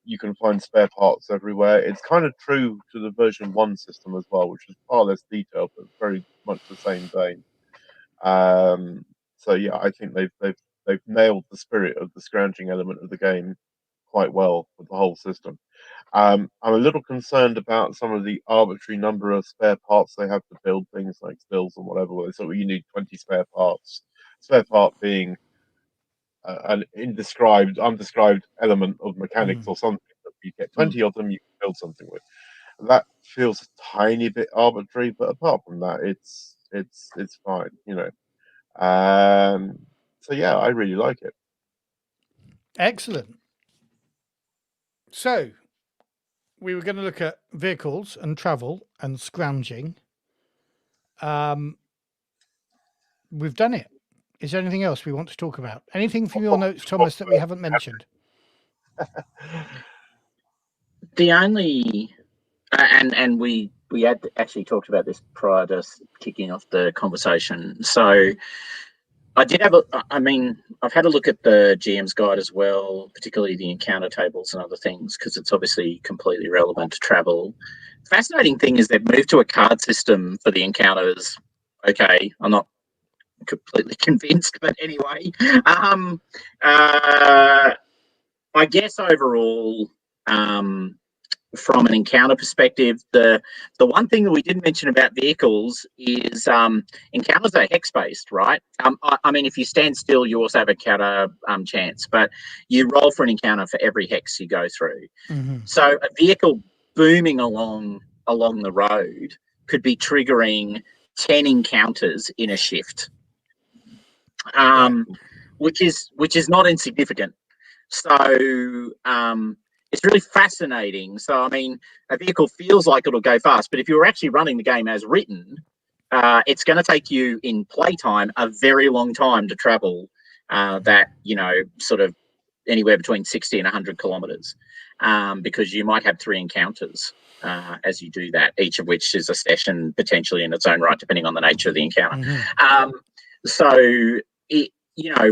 you can find spare parts everywhere. It's kind of true to the version 1 system as well, which is far less detailed, but very much the same vein. Um, so yeah, I think they've nailed the spirit of the scrounging element of the game quite well with the whole system. I'm a little concerned about some of the arbitrary number of spare parts they have to build things like stills and whatever. Where so you need 20 spare parts. Spare part being an undescribed element of mechanics or something. That you get 20 of them, you can build something with. That feels a tiny bit arbitrary, but apart from that, it's fine. So yeah, I really like it. Excellent. So we were going to look at vehicles and travel and scrounging. We've done it. Is there anything else we want to talk about? Anything from your notes, Thomas, that we haven't mentioned? The only and we had actually talked about this prior to kicking off the conversation. So I did have I've had a look at the GM's guide as well, particularly the encounter tables and other things, because it's obviously completely relevant to travel. Fascinating thing is they've moved to a card system for the encounters. Okay, I'm not completely convinced, but anyway, I guess overall, from an encounter perspective, the one thing that we didn't mention about vehicles is encounters are hex based, right? I mean, if you stand still, you also have a encounter chance, but you roll for an encounter for every hex you go through. Mm-hmm. So a vehicle booming along the road could be triggering 10 encounters in a shift, Right. which is not insignificant. So it's really fascinating. So, I mean, a vehicle feels like it'll go fast, but if you're actually running the game as written, it's going to take you in playtime a very long time to travel that, sort of anywhere between 60 and 100 kilometers, because you might have 3 encounters as you do that, each of which is a session potentially in its own right, depending on the nature of the encounter. Mm-hmm. So,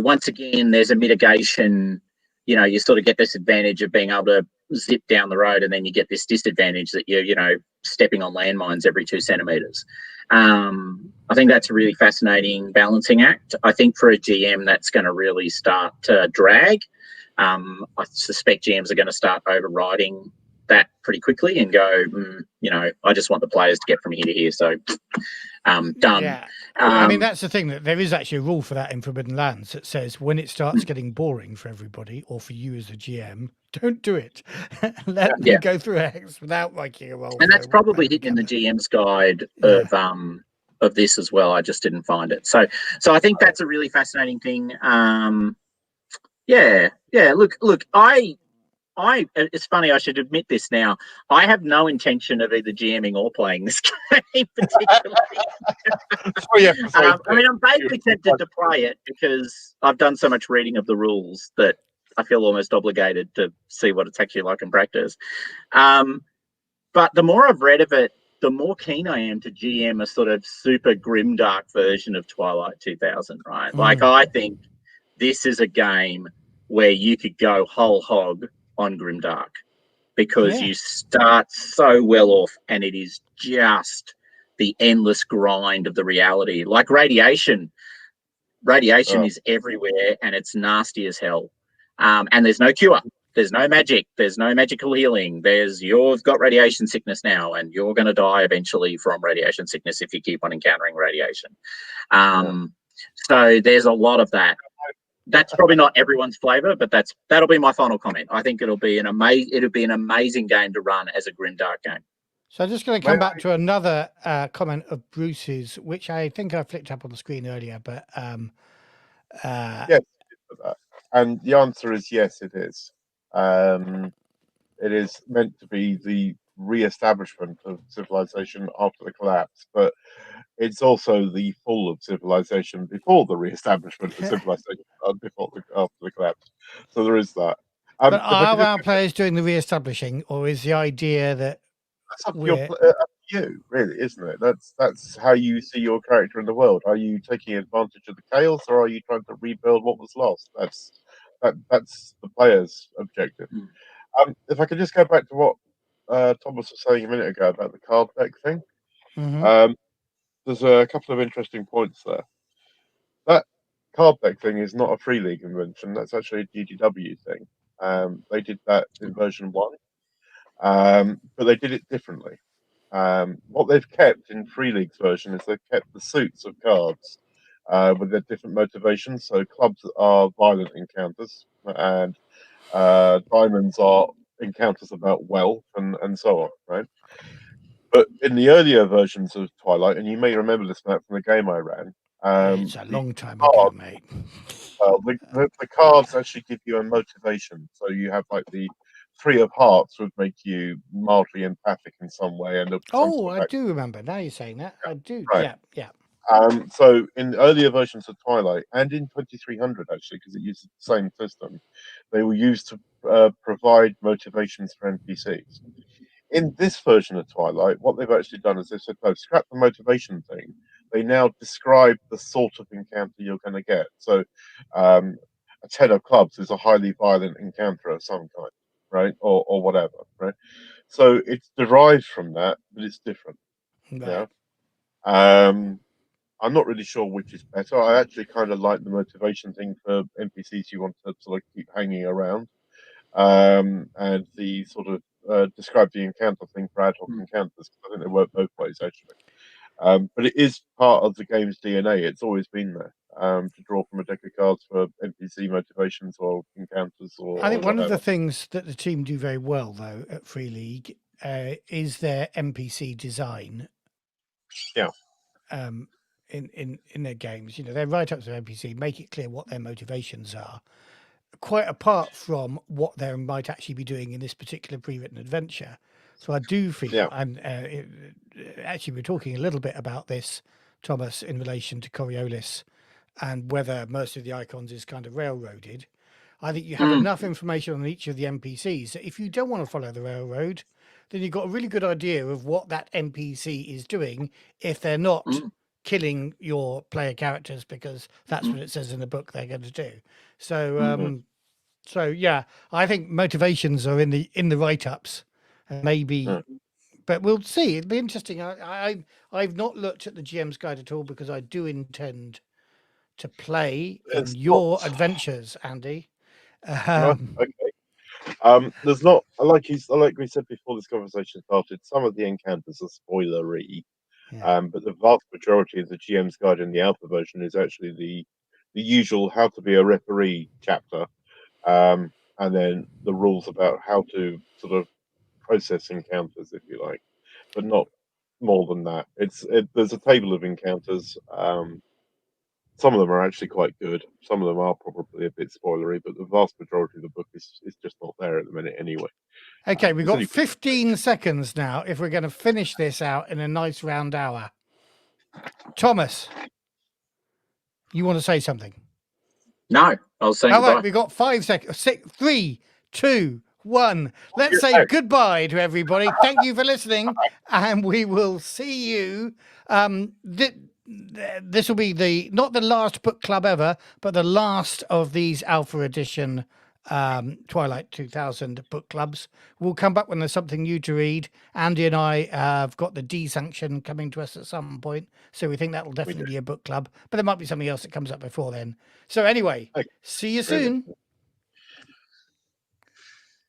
once again, there's a mitigation. You sort of get this advantage of being able to zip down the road, and then you get this disadvantage that you're, stepping on landmines every 2 centimeters. I think that's a really fascinating balancing act. I think for a GM, that's going to really start to drag. I suspect GMs are going to start overriding that pretty quickly and go, I just want the players to get from here to here. So done. Yeah. I mean, that's the thing, that there is actually a rule for that in Forbidden Lands that says when it starts getting boring for everybody, or for you as the GM, don't do it. Let me go through X without making a roll. And that's probably hidden in the GM's guide of this as well. I just didn't find it. So I think that's a really fascinating thing. Look, it's funny, I should admit this now. I have no intention of either GMing or playing this game particularly. I mean, I'm vaguely tempted to play it because I've done so much reading of the rules that I feel almost obligated to see what it's actually like in practice. But the more I've read of it, the more keen I am to GM a sort of super grimdark version of Twilight 2000, right? Like, I think this is a game where you could go whole hog on grimdark because you start so well off and it is just the endless grind of the reality. Like radiation is everywhere and it's nasty as hell. And there's no cure. There's no magic. There's no magical healing. You've got radiation sickness now, and you're going to die eventually from radiation sickness if you keep on encountering radiation. So there's a lot of that. That's probably not everyone's flavor, but that'll be my final comment. I think it'll be an amazing game to run as a grimdark game. So I'm just going to come back to another comment of Bruce's, which I think I flicked up on the screen earlier, but yes, and the answer is yes, it is. It is meant to be the re-establishment of civilization after the collapse, but it's also the fall of civilization before the re-establishment of civilization after the collapse. So there is that. But are our players doing the re-establishing, or is the idea that that's up to you, really, isn't it? That's how you see your character in the world. Are you taking advantage of the chaos, or are you trying to rebuild what was lost? That's the player's objective. If I could just go back to what Thomas was saying a minute ago about the card deck thing, there's a couple of interesting points there. That card deck thing is not a Free League invention. That's actually a GGW thing. They did that in version 1, but they did it differently. What they've kept in Free League's version is they've kept the suits of cards with their different motivations. So clubs are violent encounters, and diamonds are encounters about wealth and so on, right? But in the earlier versions of Twilight, and you may remember this, Matt, from the game I ran. It's a long time ago, mate. Well, the cards actually give you a motivation. So you have like the 3 of Hearts would make you mildly empathic in some way. And I do remember. Now you're saying that. I do. Right. Yeah. So in earlier versions of Twilight, and in 2300 actually, because it uses the same system, they were used to provide motivations for NPCs. In this version of Twilight, what they've actually done is they've said, no, scrap the motivation thing. They now describe the sort of encounter you're going to get. So a 10 of clubs is a highly violent encounter of some kind, right? Or whatever, right? So it's derived from that, but it's different. Right. Yeah. I'm not really sure which is better. I actually kind of like the motivation thing for NPCs you want to sort of keep hanging around. And the sort of describe the encounter thing for ad hoc encounters. I think they work both ways, actually. But it is part of the game's DNA. It's always been there to draw from a deck of cards for NPC motivations or encounters. I think one of the things that the team do very well, though, at Free League is their NPC design. Yeah. In their games, their write-ups of NPC make it clear what their motivations are, quite apart from what they might actually be doing in this particular pre-written adventure. So I do feel, and actually we're talking a little bit about this, Thomas, in relation to Coriolis and whether most of the icons is kind of railroaded. I think you have enough information on each of the NPCs that if you don't want to follow the railroad, then you've got a really good idea of what that NPC is doing if they're not killing your player characters, because that's what it says in the book they're going to do. So so yeah, I think motivations are in the write-ups, maybe, but we'll see. It'll be interesting. I've not looked at the GM's guide at all because I do intend to play in your adventures, Andy. Okay. There's not like we said before this conversation started. Some of the encounters are spoilery, Yeah. but the vast majority of the GM's guide in the alpha version is actually the usual how to be a referee chapter, and then the rules about how to sort of process encounters, if you like, but not more than that. There's a table of encounters. Some of them are actually quite good. Some of them are probably a bit spoilery, but the vast majority of the book is just not there at the minute anyway. Okay, we've It's got only 15 seconds now if we're going to finish this out in a nice round hour. Thomas, you want to say something? No, I was saying All right, goodbye. we've got 5 seconds. 6, 3, 2, 1. Let's say Thanks. goodbye to everybody. Thank you for listening, and we will see you. This will be not the last book club ever, but the last of these Alpha Edition Twilight 2000 book clubs. We'll come back when there's something new to read. Andy and I have got the D sanction coming to us at some point, so we think that'll definitely be a book club, but there might be something else that comes up before then. So anyway, Okay. see you Brilliant. soon.